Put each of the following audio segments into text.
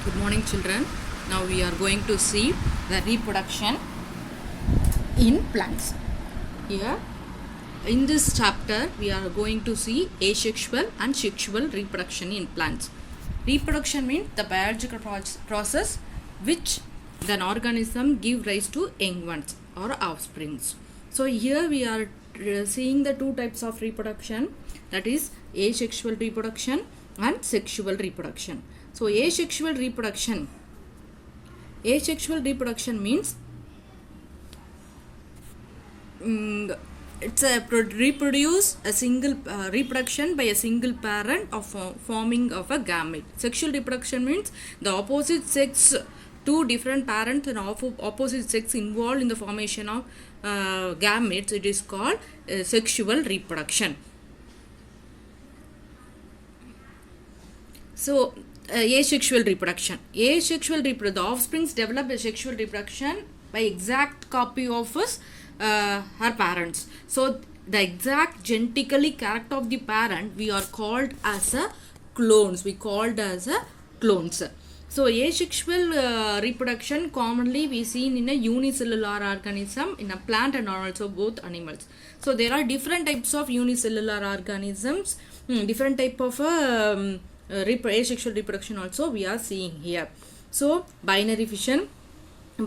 Good morning, children. Now we are going to see the reproduction in plants. Here, in this chapter, we are going to see asexual and sexual reproduction in plants. Reproduction means the biological process which an organism give rise to young ones or offsprings. So here we are seeing the two types of reproduction, that is asexual reproduction and sexual reproduction. So asexual reproduction means it's a reproduce a single reproduction by a single parent of forming of a gamete. Sexual reproduction means the opposite sex, two different parents and opposite sex involved in the formation of gametes. It is called sexual reproduction. So asexual reproduction. The offsprings develop a sexual reproduction by exact copy of her parents. So the exact genetically character of the parent we are called as a clones. So asexual reproduction commonly we seen in a unicellular organism, in a plant and also both animals. So there are different types of unicellular organisms, different type of asexual reproduction also we are seeing here. So binary fission, in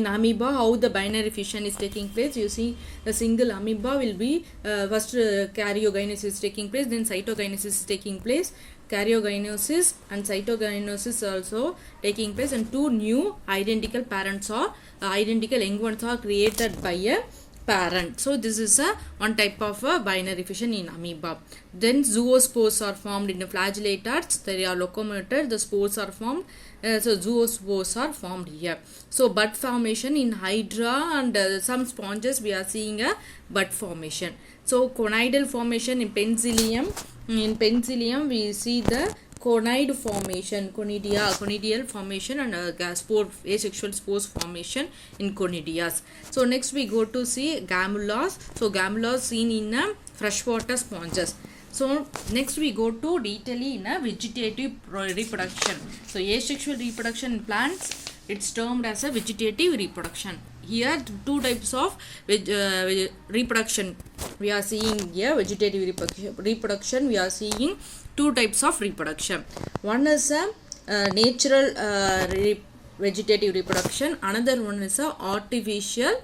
amoeba, how the binary fission is taking place. You see the single amoeba will be first karyogenesis is taking place, then cytogenesis is taking place, karyogenesis and cytogenesis also taking place, and two new identical parents or identical young ones are created by a parent. So this is one type of binary fission in amoeba. Then zoospores are formed in the flagellates. They are locomoted. The spores are formed. So zoospores are formed here. So bud formation in hydra and some sponges we are seeing a bud formation. So conidal formation in Penicillium. In Penicillium we see the conide formation, conidial formation, and asexual spores formation in conidias. So next we go to see gammulas. So gammulas seen in freshwater sponges. So next we go to detail in a vegetative reproduction. So asexual reproduction in plants, it's termed as a vegetative reproduction. Here two types of reproduction we are seeing here. Vegetative reproduction we are seeing two types of reproduction. One is a natural vegetative reproduction. Another one is a artificial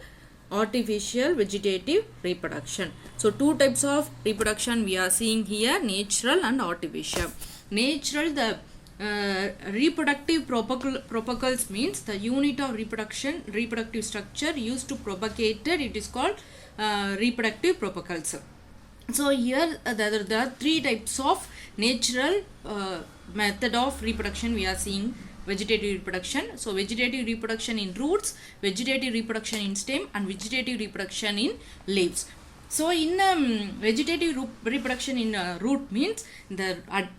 vegetative reproduction. So two types of reproduction we are seeing here, natural and artificial. Natural, the reproductive propagules means the unit of reproductive structure used to propagate it. It is called reproductive propagules. So here there are three types of natural method of reproduction we are seeing. Vegetative reproduction. So vegetative reproduction in roots, vegetative reproduction in stem, and vegetative reproduction in leaves. So in vegetative reproduction in root means the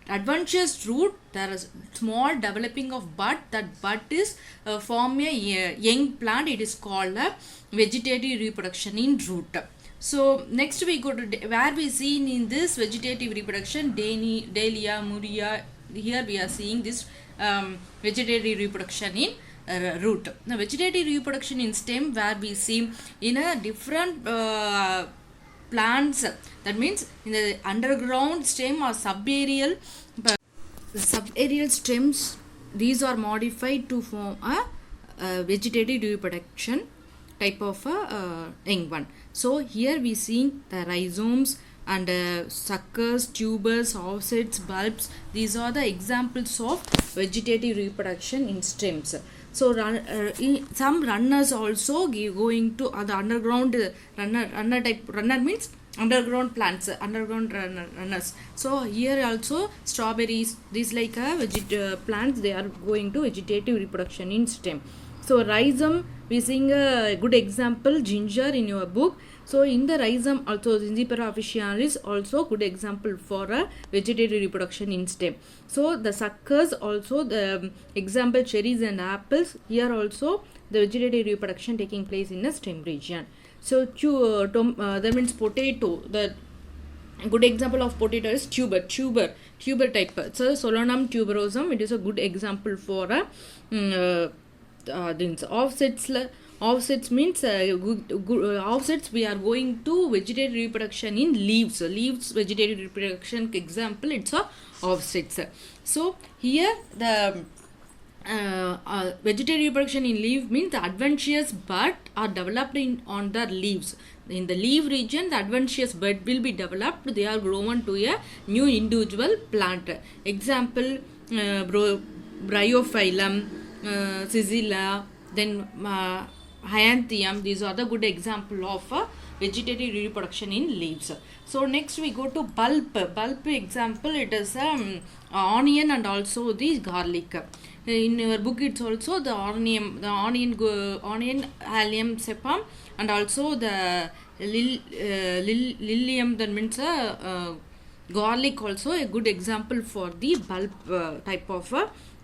adventitious root, there is small developing of bud. That bud is form a young plant. It is called a vegetative reproduction in root. So next we go to where we see in this vegetative reproduction, Dahlia, Muria. Here we are seeing this vegetative reproduction in root. Now vegetative reproduction in stem, where we see in a different plants, that means in the underground stem or subaerial stems, these are modified to form a vegetative reproduction type of young one. So here we see the rhizomes and suckers, tubers, offsets, bulbs. These are the examples of vegetative reproduction in stems. So some runners also going to the underground runner means underground plants, underground runners. So here also strawberries, these like plants, they are going to vegetative reproduction in stem. So rhizome, we seeing a good example, ginger in your book. So in the rhizome also, Zinzipora officinalis also good example for a vegetative reproduction in stem. So the suckers also, the example cherries and apples. Here also the vegetative reproduction taking place in the stem region. So that means potato, the A good example of potato is tuber type. So Solanum tuberosum, it is a good example for a offsets. Offsets means offsets, we are going to vegetative reproduction in leaves vegetative reproduction example, it's a offsets. So here the vegetative reproduction in leaf means the adventitious bud are developed on the leaves. In the leaf region, the adventitious bud will be developed. They are grown to a new individual plant. Example, Bryophyllum, Scizilla, then Hyanthium. These are the good example of vegetative reproduction in leaves. So next we go to bulb. Bulb example, it is onion and also the garlic. In your book it's also the onion, Allium cephum, and also the Lilium, that means garlic, also a good example for the bulb type of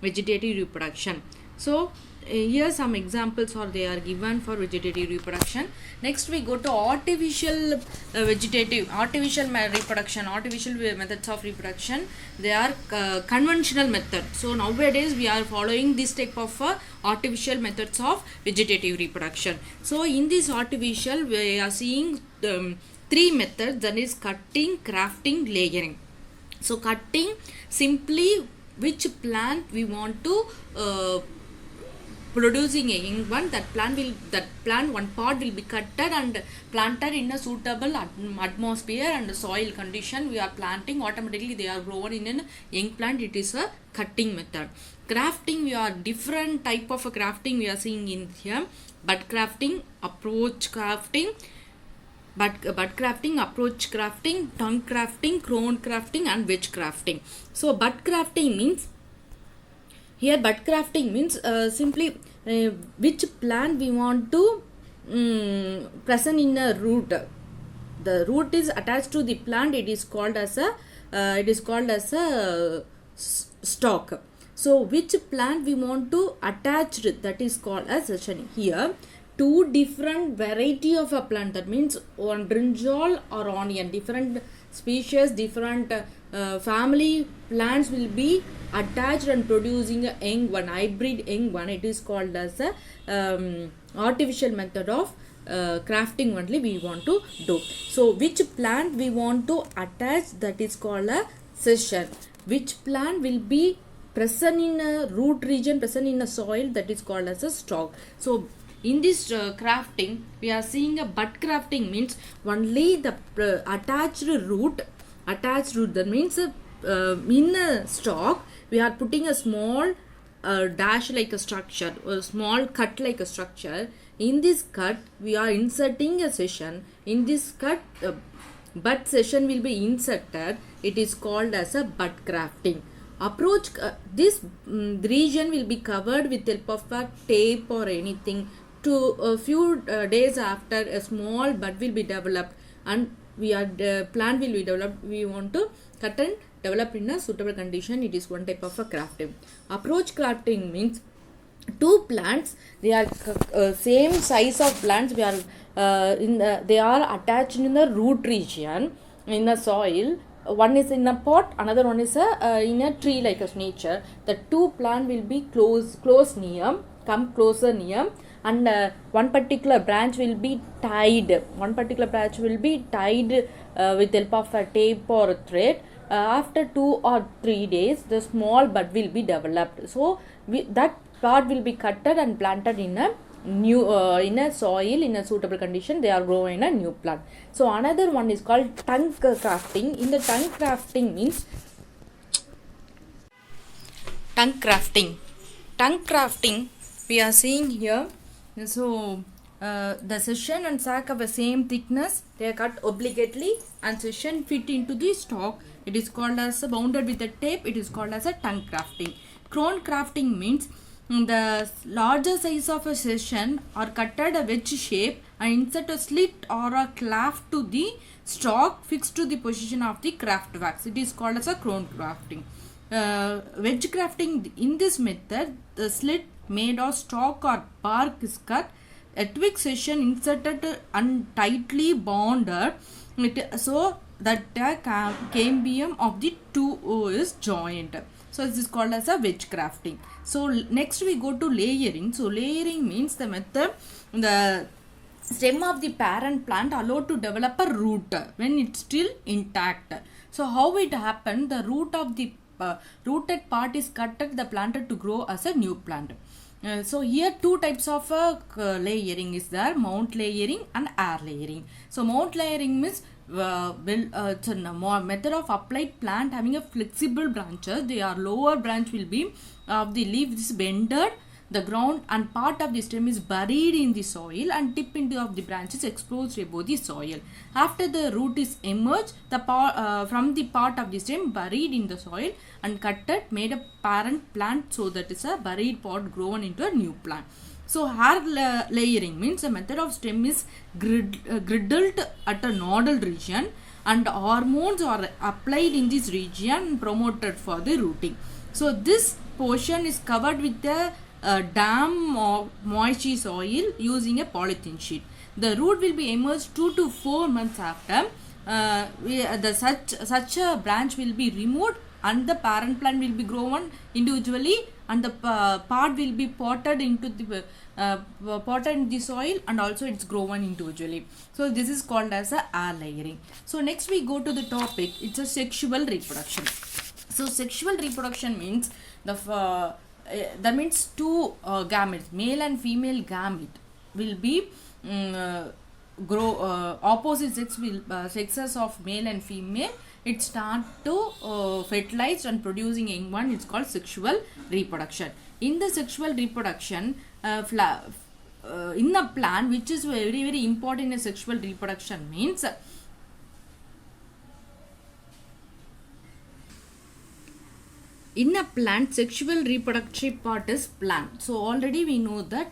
vegetative reproduction. So here some examples are they are given for vegetative reproduction. Next we go to artificial reproduction, artificial methods of reproduction. They are conventional method. So nowadays we are following this type of artificial methods of vegetative reproduction. So in this artificial, we are seeing three methods, that is cutting, grafting, layering. So cutting, simply which plant we want to producing a young one, that plant one part will be cutted and planted in a suitable atmosphere and soil condition. We are planting, automatically they are grown in a young plant. It is a cutting method. Grafting, we are different type of a grafting we are seeing in here. Bud grafting, approach grafting, bud grafting, approach grafting, tongue grafting, crown grafting, and wedge grafting. So bud grafting means, here bud grafting means simply which plant we want to present in a root. The root is attached to the plant. It is called as a stalk. So which plant we want to attach, that is called as session. Here two different variety of a plant, that means one brinjal or onion, different species, different family plants will be attached and producing a young one, hybrid young one. It is called as a artificial method of crafting only we want to do. So which plant we want to attach, that is called a session. Which plant will be present in a root region, present in a soil, that is called as a stalk. So in this crafting, we are seeing a bud crafting means only the attached root, that means in a stalk we are putting a small dash like a structure, a small cut like a structure. In this cut we are inserting a session. In this cut bud session will be inserted. It is called as a bud crafting. Approach, this region will be covered with help of a tape or anything. To a few days after, a small bud will be developed and plant will be developed. We want to cut and develop in a suitable condition. It is one type of a crafting. Approach crafting means two plants, they are same size of plants, they are attached in the root region in the soil. One is in a pot, another one is in a tree like a nature. The two plant will be close near, come closer near, and one particular branch will be tied. With help of a tape or a thread. After 2 or 3 days, the small bud will be developed. So that part will be cutted and planted in a new in a soil in a suitable condition. They are growing in a new plant. So another one is called tongue crafting. In the tongue crafting means tongue crafting we are seeing here. So the session and sac of the same thickness, they are cut obliquely and session fit into the stalk. It is called as bounded with a tape. It is called as a tongue crafting. Crown crafting means the larger size of a session are cut at a wedge shape and insert a slit or a cleft to the stalk fixed to the position of the craft wax. It is called as a crown crafting. Wedge crafting, in this method, the slit made of stalk or bark is cut, a twig session inserted and tightly bounded. So that cambium of the two is joined. So this is called as a wedge grafting. So next we go to layering. So layering means the method the stem of the parent plant allowed to develop a root when it's still intact. So how it happened? The root of the rooted part is cutted, the planted to grow as a new plant. So here two types of layering is there: mount layering and air layering. So mount layering means it's a method of applied plant having a flexible branches. Their lower branch will be of the leaf is bended the ground and part of the stem is buried in the soil and tip into of the branches exposed above the soil. After the root is emerged from the part of the stem buried in the soil and cutted, made a parent plant, so that is a buried pot grown into a new plant. So hair layering means a method of stem is griddled at a nodal region and hormones are applied in this region promoted for the rooting. So this portion is covered with the damp or moisture soil using a polythene sheet. The root will be emerged 2 to 4 months after. Such a branch will be removed and the parent plant will be grown individually and the part will be potted into the potted in the soil and also it's grown individually. So this is called as a air layering. So next we go to the topic. It's a sexual reproduction. So sexual reproduction means that means two gametes, male and female gamete will be grow opposite sex will sexes of male and female. It start to fertilize and producing young one. It's called sexual reproduction. In the sexual reproduction, in the plant, which is very important in a sexual reproduction means in a plant, sexual reproductive part is plant. So already we know that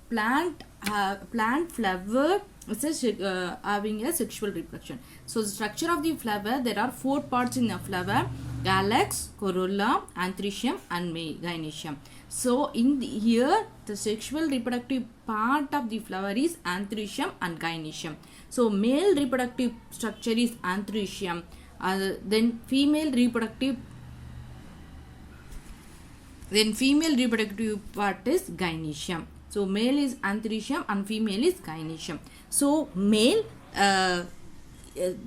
plant flower is having a sexual reproduction. So the structure of the flower, there are 4 parts in the flower: calyx, corolla, anthrecium and gynoecium. So in here the sexual reproductive part of the flower is anthrecium and gynoecium. So male reproductive structure is anthrecium, then female reproductive part is gynoecium. So male is anthrecium and female is gynoecium. So male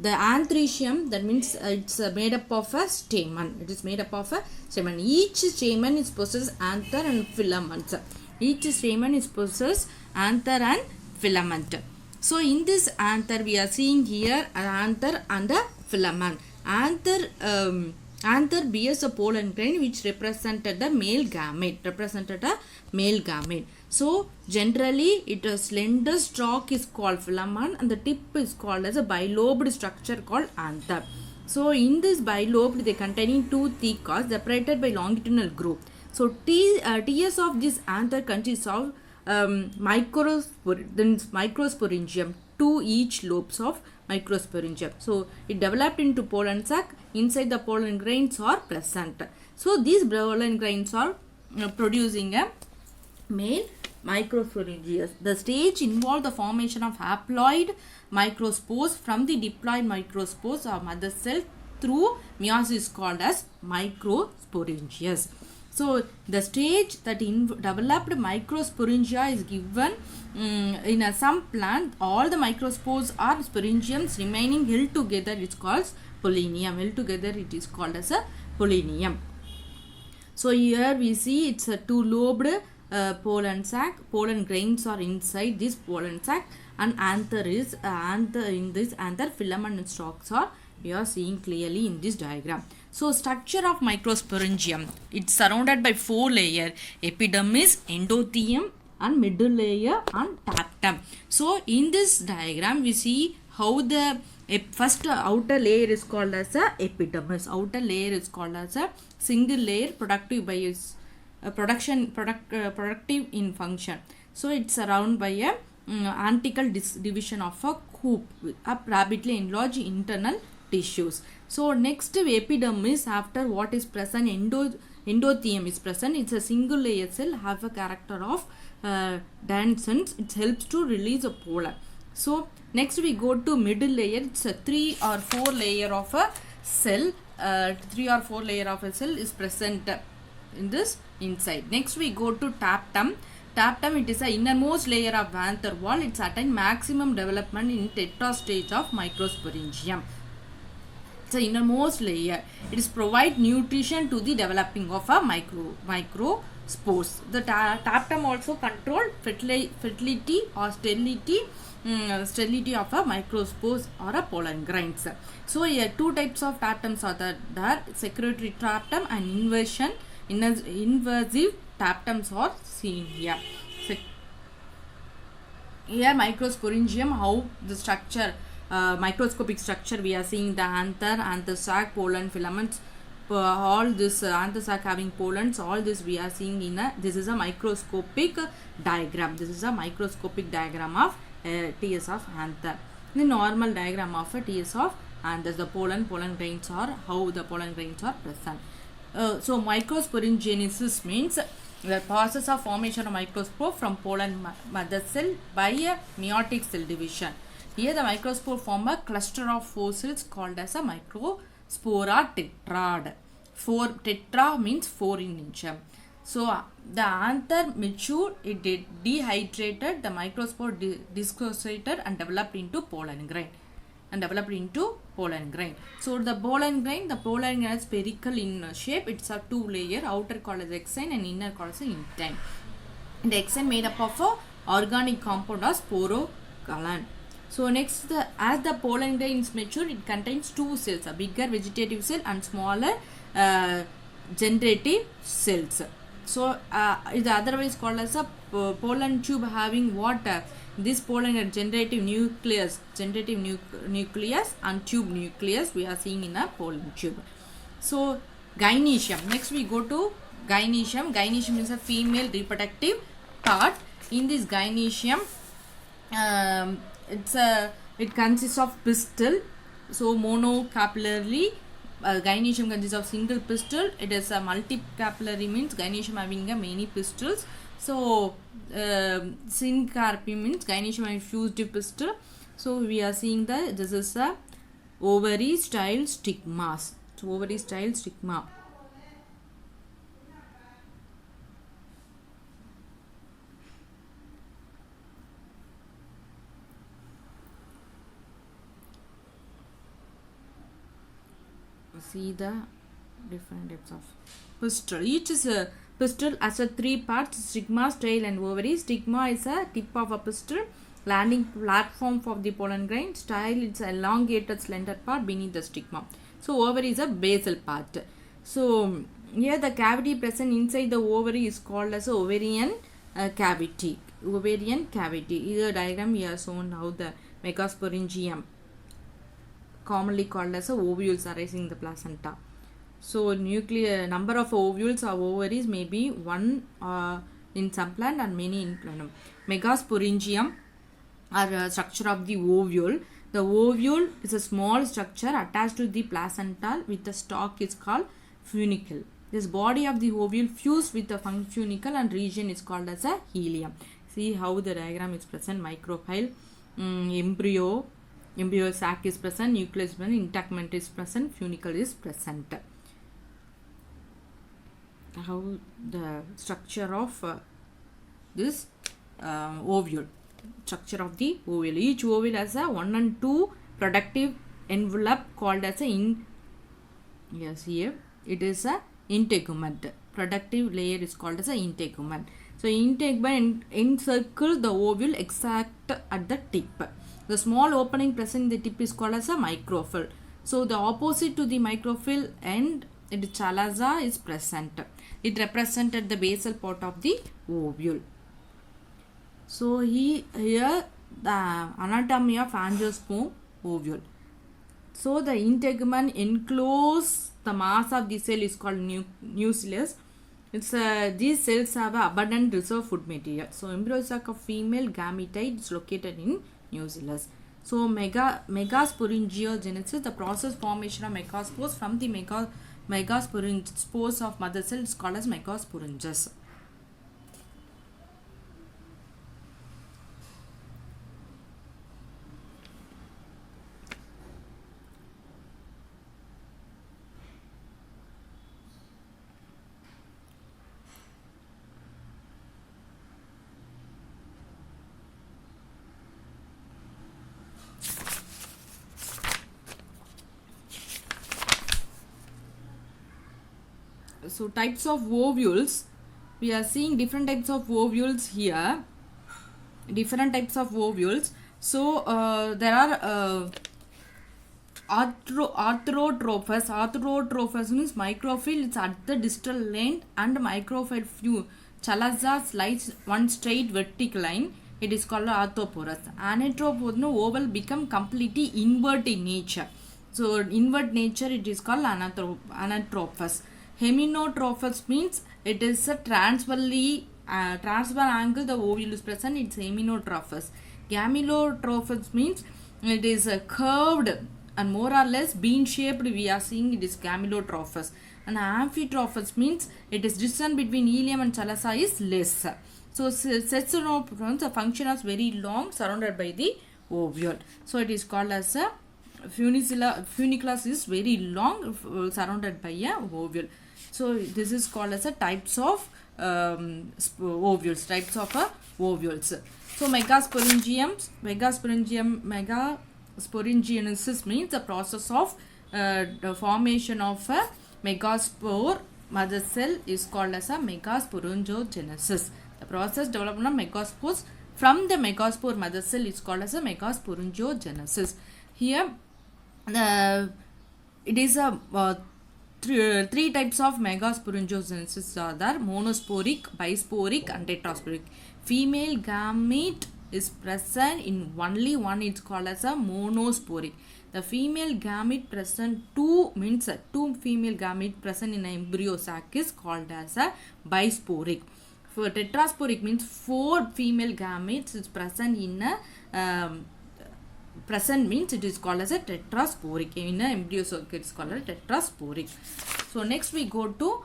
the anthrecium, that means it's made up of a stamen. It is made up of a stamen. Each stamen is possess anther and filaments. Each stamen is possess anther and filament. So in this anther we are seeing here an anther and a filament. Anther bears a pollen grain which represented the male gamete. So generally a slender stalk is called filament and the tip is called as a bilobed structure called anther. So in this bilobed they containing 2 theca separated by longitudinal groove. So tiers of this anther consists of microsporangium, 2 each lobes of microsporangium. So it developed into pollen sac. Inside the pollen grains are present. So these pollen grains are producing a male microsporangium. The stage involved the formation of haploid microspores from the diploid microspores or mother cell through meiosis called as microsporangias. So the stage that developed microsporangia is given in some plant. All the microspores are sporangiums remaining held together. It's called pollinium. Held together it is called as a pollinium. So here we see it's a 2-lobed pollen sac. Pollen grains are inside this pollen sac and anther is in this anther filament and stalks are we are seeing clearly in this diagram. So structure of microsporangium, it's surrounded by 4 layers: epidermis, endothelium and middle layer and tapetum. So in this diagram we see how the first outer layer is called as a epidermis. Outer layer is called as a single layer productive by its productive in function. So it's surrounded by a antical division of a hoop up rapidly enlarged internal tissues. So next epidermis, after what is present endothelium is present. It's a single layer cell, have a character of dehiscence. It helps to release a pollen. So next we go to middle layer. It's a 3 or 4 layer of a cell. 3 or 4 layer of a cell is present in this inside. Next we go to tapetum. Tapetum, it is the innermost layer of van der Waal. It's attained maximum development in tetra stage of microsporangium. It's the innermost layer. It is provide nutrition to the developing of a microspores. The tapetum also control fertility or sterility of a microspores or a pollen grains. So here two types of tapetums are there. Secretory tapetum and invasive tapetums are seen here. Here microsporangium, how the structure, microscopic structure we are seeing, the anther sac, pollen filaments, all this anther sac having pollens, all this we are seeing in a, this is a microscopic diagram. This is a microscopic diagram of TS of anther. The normal diagram of a TS of anther, the pollen grains are, how the pollen grains are present. So microsporangiasis means the process of formation of microspore from pollen mother cell by a meiotic cell division. Here the microspore form a cluster of 4 cells called as a microspora tetrad. 4 tetra means 4 in nature. So the anther matured, it dehydrated, the microspore dissociated and developed into pollen grain. So the pollen grain is spherical in shape. It's a 2 layer, outer called as exine and inner called as intine. The exine made up of a organic compound of sporogalin. So next, as the pollen grain is mature, it contains 2 cells, a bigger vegetative cell and smaller generative cells. So it is otherwise called as a pollen tube having water. This pollen generative nucleus and tube nucleus we are seeing in a pollen tube. So gynoecium. Next we go to gynoecium. Gynoecium is a female reproductive part. In this gynoecium, it consists of pistil. So monocapillary. Gynoecium consists of single pistil. It is a multicapillary, means gynoecium having a many pistils. So syncarpy means gynoecium having fused pistil. So we are seeing that this is a ovary style stigmas. So ovary style stigma. See the different types of pistil. Each is a pistil as a 3 parts: stigma, style and ovary. Stigma is a tip of a pistil, landing platform for the pollen grain. Style is an elongated slender part beneath the stigma. So ovary is a basal part. So here the cavity present inside the ovary is called as ovarian cavity. Ovarian cavity. In the diagram we are shown how the megasporangium, commonly called as ovules, arising in the placenta. So number of ovules or ovaries may be 1 in some plant and many in plant. Megasporangium are structure of the ovule. The ovule is a small structure attached to the placenta with the stalk is called funicle. This body of the ovule fused with the funicle and region is called as a helium. See how the diagram is present. Micropyle, embryo sac is present, nucleus is present, intactment is present, funicle is present. How the structure of this ovule. Structure of the ovule. Each ovule has a 1 and 2 productive envelope called as a yes, here it is a integument. Productive layer is called as a integument. So integument encircle the ovule exact at the tip. The small opening present in the tip is called as a microphyll. So the opposite to the microphyll end, chalaza is present. It represented the basal part of the ovule. So here the anatomy of angiosperm ovule. So the integument enclose the mass of the cell is called nucleus. These cells have abundant reserve food material. So embryo sac of female gametite is located in nucleus. So megasporangiogenesis, the process formation of megaspores from the megaspores of mother cell is called as megasporangias. So types of ovules, we are seeing different types of ovules here, different types of ovules. So there are arthrotrophus. Arthrotrophus means microphyll, it's at the distal length, and microphyll few chalaza slides one straight vertical line, it is called arthroporous. Anatropous oval become completely invert in nature, so invert nature it is called anatrophus. Heminotrophus means it is a transversely transverse angle the ovule is present, it's heminotrophus. Gamelotrophus means it is a curved and more or less bean shaped, we are seeing it is gamelotrophus. And amphitrophus means it is distance between ileum and chalaza is less. So sessionophrons, the function is very long surrounded by the ovule, so it is called as a funiculus is very long surrounded by a ovule. So this is called as a types of ovules, types of ovules. So megasporangiasis means the process of the formation of a megaspore mother cell is called as a megasporangogenesis. The process development of megaspores from the megaspore mother cell is called as a megasporangogenesis. Here it is a three types of megasporangogenesis are there: monosporic, bisporic and tetrasporic. Female gamete is present in only one, it's called as a monosporic. The female gamete present two means two female gamete present in an embryo sac is called as a bisporic. For tetrasporic means four female gametes is present in a present means it is called as a tetrasporic. In a embryo sac it is called a tetrasporic. So next we go to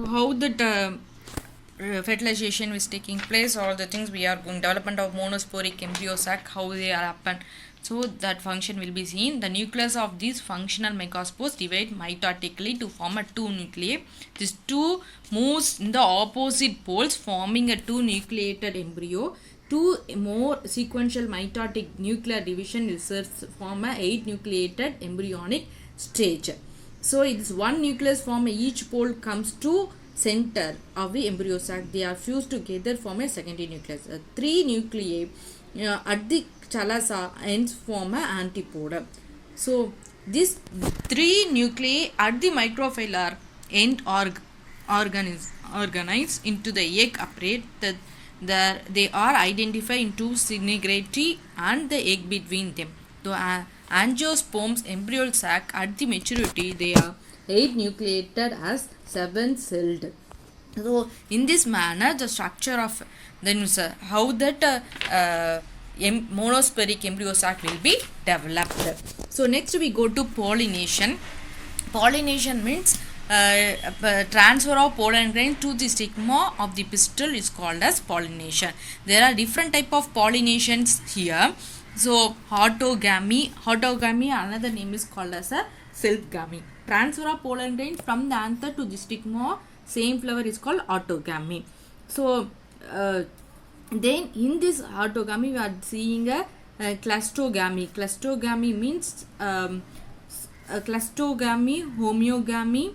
how that fertilization is taking place, all the things we are going, development of monosporic embryo sac, how they are happen. So that function will be seen. The nucleus of these functional megaspores divide mitotically to form a two nuclei. These two moves in the opposite poles, forming a two nucleated embryo. Two more sequential mitotic nuclear division results form a 8 nucleated embryonic stage. So it is one nucleus form, each pole comes to center of the embryo sac. They are fused together form a secondary nucleus. Three nuclei at the chalaza ends form a antipode. So these three nuclei at the microphylla end organized into the egg apparatus. They are identified into synagogy and the egg between them. So angiosperms embryo sac at the maturity they are 8 nucleated as 7 celled. So in this manner the structure of then how that monosporic embryo sac will be developed. So next we go to pollination. Pollination means transfer of pollen grain to the stigma of the pistil is called as pollination. There are different type of pollinations here. So autogamy, another name is called as a self-gamy. Transfer of pollen grain from the anther to the stigma, same flower is called autogamy. So then in this autogamy we are seeing a clustogamy. Clustogamy means clustogamy, homeogamy.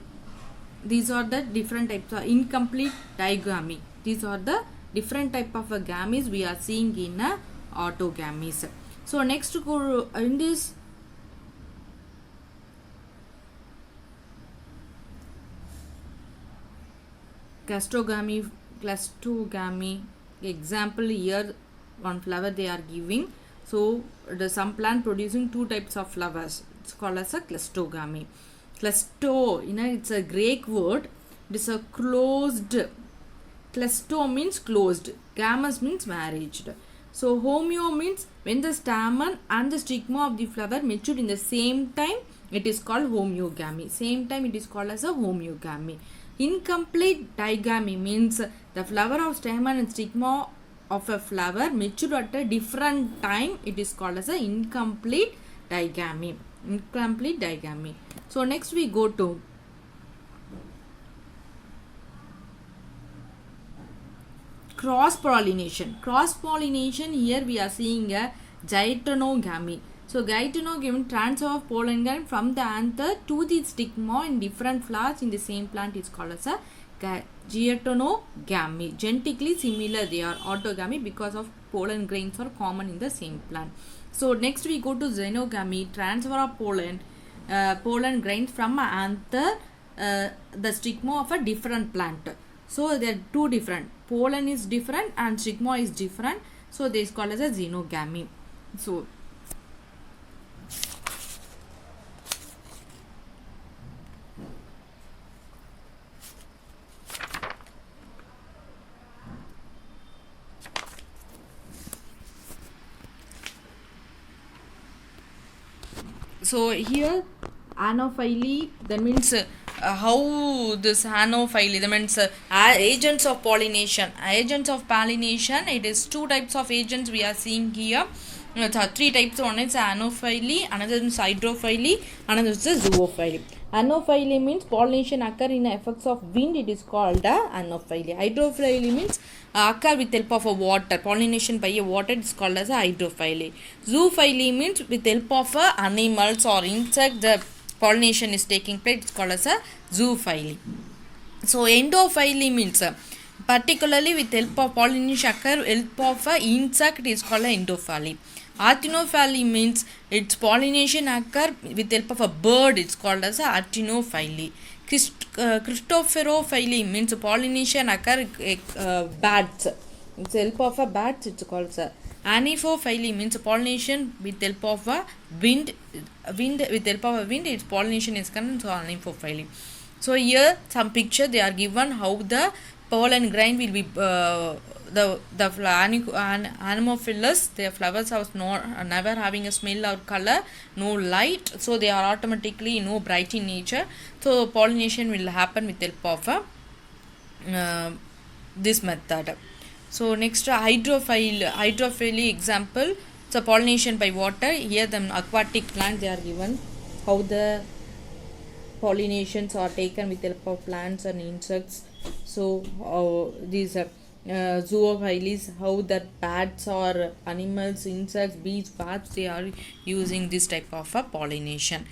These are the different types of incomplete digamy. These are the different type of gametes we are seeing in autogamies. So next in this clustogamy example here one flower they are giving. So some plant producing two types of flowers, it's called as a clustogamy. Clusto, it's a Greek word, it is a closed. Clusto means closed, gamous means married. So homeo means when the stamen and the stigma of the flower mature in the same time, it is called homeogamy. Same time it is called as a homeogamy. Incomplete digamy means the flower of stamen and stigma of a flower mature at a different time, it is called as a incomplete digamy. Incomplete digamy. So next we go to cross pollination. Cross pollination, here we are seeing a geitonogamy. So geitonogamy, transfer of pollen grain from the anther to the stigma in different flowers in the same plant is called as a geitonogamy. Genetically similar they are, autogamy, because of pollen grains are common in the same plant. So next we go to xenogamy, transfer of pollen grains from anther the stigma of a different plant. So they are two different, pollen is different and stigma is different, so this is called as a xenogamy. So here anophyly, that means how this anophyly, that means agents of pollination. Agents of pollination, it is two types of agents we are seeing here. Three types. One is anophyly, another is hydrophily, another is zoophily. Anophyly means pollination occur in the effects of wind, it is called anophyly. Hydrophily means occur with help of a water, pollination by a water, it is called as a hydrophily. Zoophily means with help of animals or insect the pollination is taking place, it is called as a zoophily. So endophily means particularly with help of pollination occur help of a insect, it is called endophily. Actinophily means its pollination occur with help of a bird, it's called as a actinophily. Christopherophily means pollination occur bats, it's help of a bat, it's called as a Aniphophily means pollination with help of a wind with help of a wind, its pollination is called aniphophily. So here some picture they are given how the pollen grain will be the Anemophilus, their flowers are never having a smell or color, no light, so they are automatically bright in nature. So pollination will happen with help of this method. So next hydrophily example, so pollination by water. Here the aquatic plant they are given how the pollinations are taken with help of plants and insects. So these are zoophilies, how the bats or animals, insects, bees, bats, they are using this type of pollination.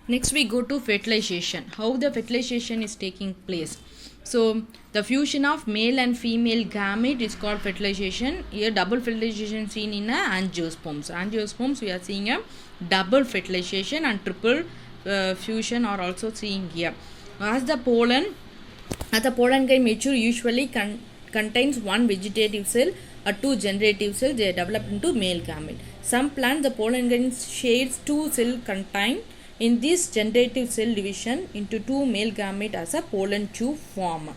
Next we go to fertilization. How the fertilization is taking place. So the fusion of male and female gamete is called fertilization. Here double fertilization seen in angiosperms. Angiosperms we are seeing a double fertilization and triple fusion are also seeing here. As the pollen grain mature usually contains one vegetative cell or two generative cells, they are developed into male gamete. Some plants the pollen grain shades two cells contain in this generative cell division into two male gamete as a pollen tube form.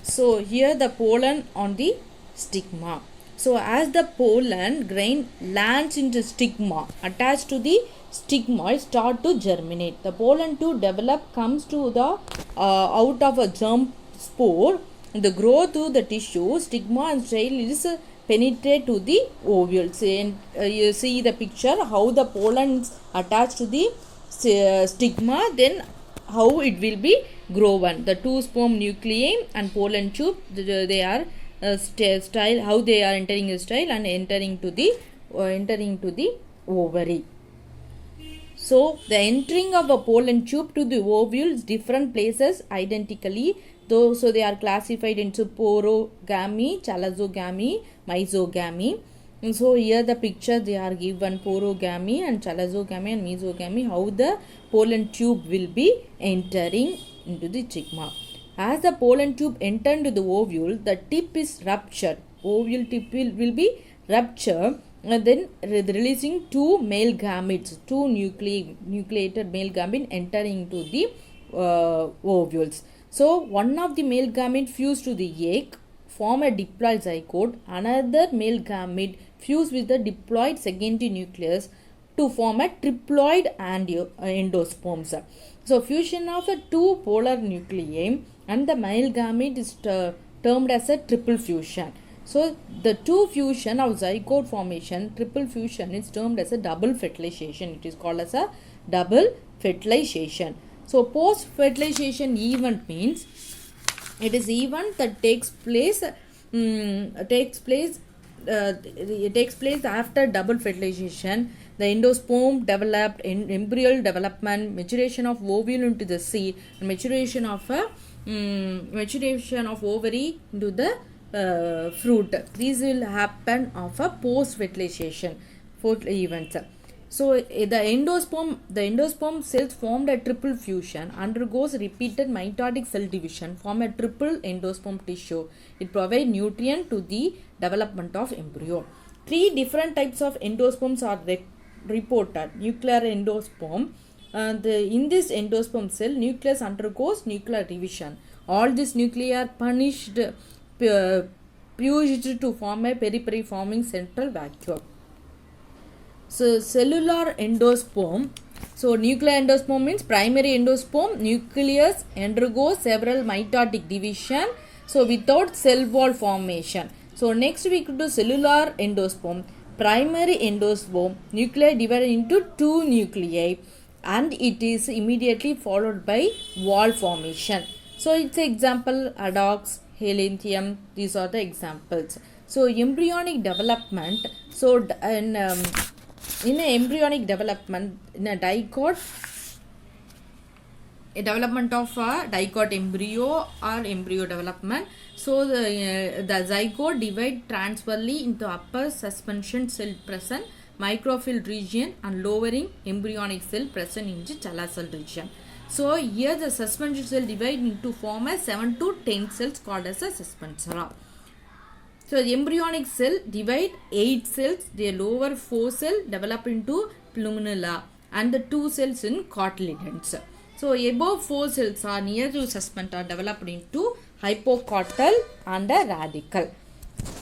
So here the pollen on the stigma. So as the pollen grain lands into stigma, attached to the stigma, it start to germinate. The pollen tube develop comes to the out of a germ spore. The growth through the tissue, stigma and style is penetrate to the ovules. And you see the picture how the pollen is attached to the stigma, then how it will be grown. The two sperm nuclei and pollen tube, they are style, how they are entering the style and entering to the ovary. So the entering of a pollen tube to the ovules different places identically, though, so they are classified into porogamy, chalazogamy, mesogamy. And so here the picture they are given porogamy and chalazogamy and mesogamy, how the pollen tube will be entering into the stigma. As the pollen tube enter into the ovule, the tip is ruptured. Ovule tip will be rupture, then releasing two male gametes, two nucleated male gametes entering into the ovules. So one of the male gamete fused to the egg, form a diploid zygote. Another male gamete fuse with the diploid secondary nucleus to form a triploid endosperms. So fusion of a two polar nuclei and the male gamete is termed as a triple fusion. So the two fusion of zygote formation, triple fusion, is termed as a double fertilization. It is called as a double fertilization. So post fertilization event means it is event that takes place after double fertilization. The endosperm developed, embryal development, maturation of ovule into the seed, and maturation of ovary into the fruit. These will happen of a post fertilization events. So the endosperm cells formed a triple fusion, undergoes repeated mitotic cell division, form a triple endosperm tissue. It provides nutrient to the development of embryo. Three different types of endosperms are reported. Nuclear endosperm. In this endosperm cell, nucleus undergoes nuclear division. All these nuclei are fused to form a periphery forming central vacuole. So cellular endosperm. So nuclear endosperm means primary endosperm. Nucleus undergoes several mitotic division. So without cell wall formation. So next we could do cellular endosperm. Primary endosperm, nuclei divided into two nuclei, and it is immediately followed by wall formation. So its example addox, Heliconium. These are the examples. So embryonic development. So in embryonic development, in a development of a dicot embryo or embryo development. So the zygote divide transversely into upper suspension cell present, microfilled region, and lowering embryonic cell present in the cell region. So here the suspension cell divide into form a 7 to 10 cells called as a suspensora. So the embryonic cell divide 8 cells, the lower 4 cells develop into plumella and the 2 cells in cotyledons. So above 4 cells are near to suspend are developed into hypocotyl and a radicle.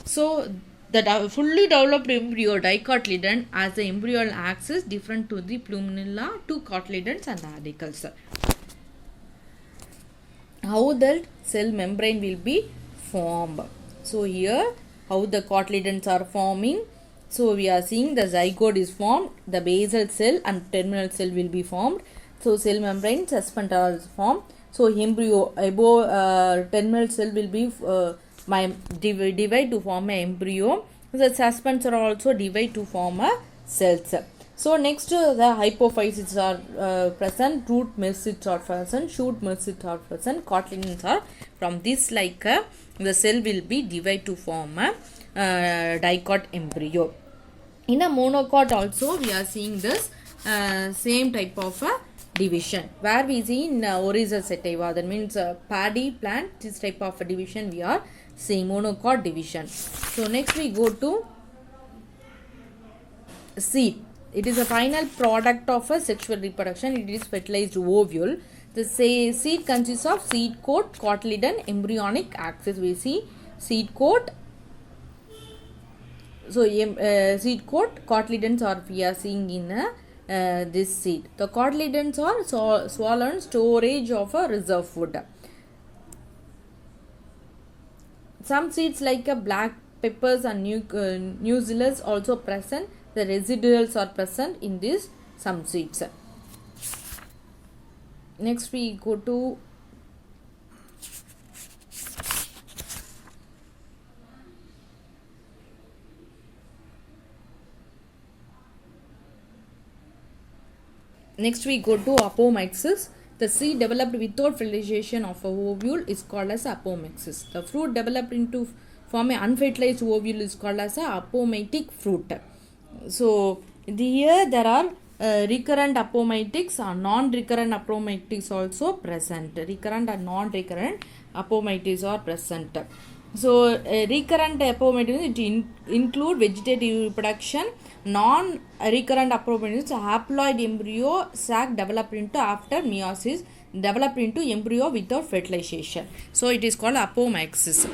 So the fully developed embryo dicotyledon as the embryonal axis different to the plumella, to cotyledons and radicles. How the cell membrane will be formed. So here how the cotyledons are forming. So we are seeing the zygote is formed, the basal cell and terminal cell will be formed. So cell membrane suspensor is formed. So embryo above terminal cell will be divide to form a embryo. The suspensor also divide to form a cells. So next the hypophyses are present, root mesocytes are present, shoot mesocytes are present, cotyledons are from this like the cell will be divide to form a dicot embryo. In a monocot also we are seeing this same type of division where we see in Oryza sativa, that means paddy plant, this type of division we are seeing monocot division. So next we go to seed. It is a final product of a sexual reproduction. It is fertilized ovule. The seed consists of seed coat, cotyledon, embryonic axis. We see seed coat. So seed coat, cotyledons are we are seeing in this seed. The cotyledons are swollen storage of a reserve food. Some seeds like black peppers and nucellus also present. The residuals are present in this some seeds. Next we go to apomixis. The seed developed without fertilization of a ovule is called as apomixis. The fruit developed into form an unfertilized ovule is called as a apomatic fruit. So here there are recurrent apomatics or non-recurrent apomatics also present. Recurrent and non-recurrent apomatics are present. So recurrent apoptosis, it include vegetative reproduction. Non-recurrent apoptosis, haploid embryo sac developed into after meiosis, developed into embryo without fertilization. So it is called apomixis.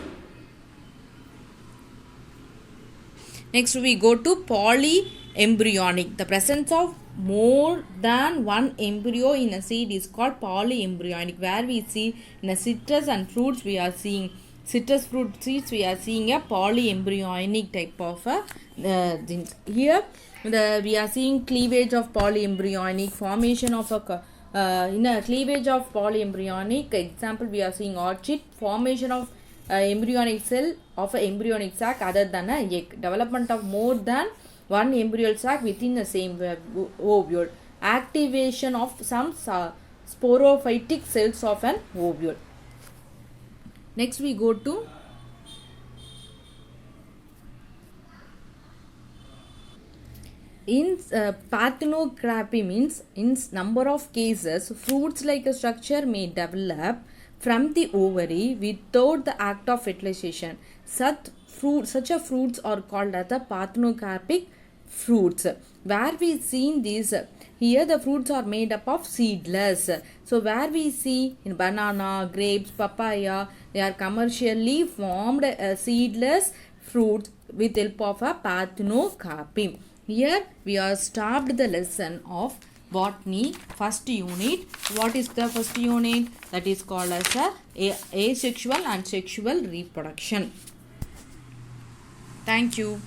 Next we go to polyembryonic. The presence of more than one embryo in a seed is called polyembryonic, where we see in a citrus and fruits we are seeing citrus fruit seeds, we are seeing a polyembryonic type of things. Here we are seeing cleavage of polyembryonic, formation of a in a cleavage of polyembryonic example we are seeing orchid, formation of embryonic cell of a embryonic sac other than a egg, development of more than one embryal sac within the same ovule, activation of some sporophytic cells of an ovule. Next we go to in parthenocrapy, means in number of cases fruits like a structure may develop from the ovary without the act of fertilization. Such a fruits are called as the parthenocarpic fruits, where we seen these. Here the fruits are made up of seedless. So where we see in banana, grapes, papaya, they are commercially formed seedless fruits with help of a parthenocarpy. Here we are stopped the lesson of botany first unit. What is the first unit? That is called as asexual and sexual reproduction. Thank you.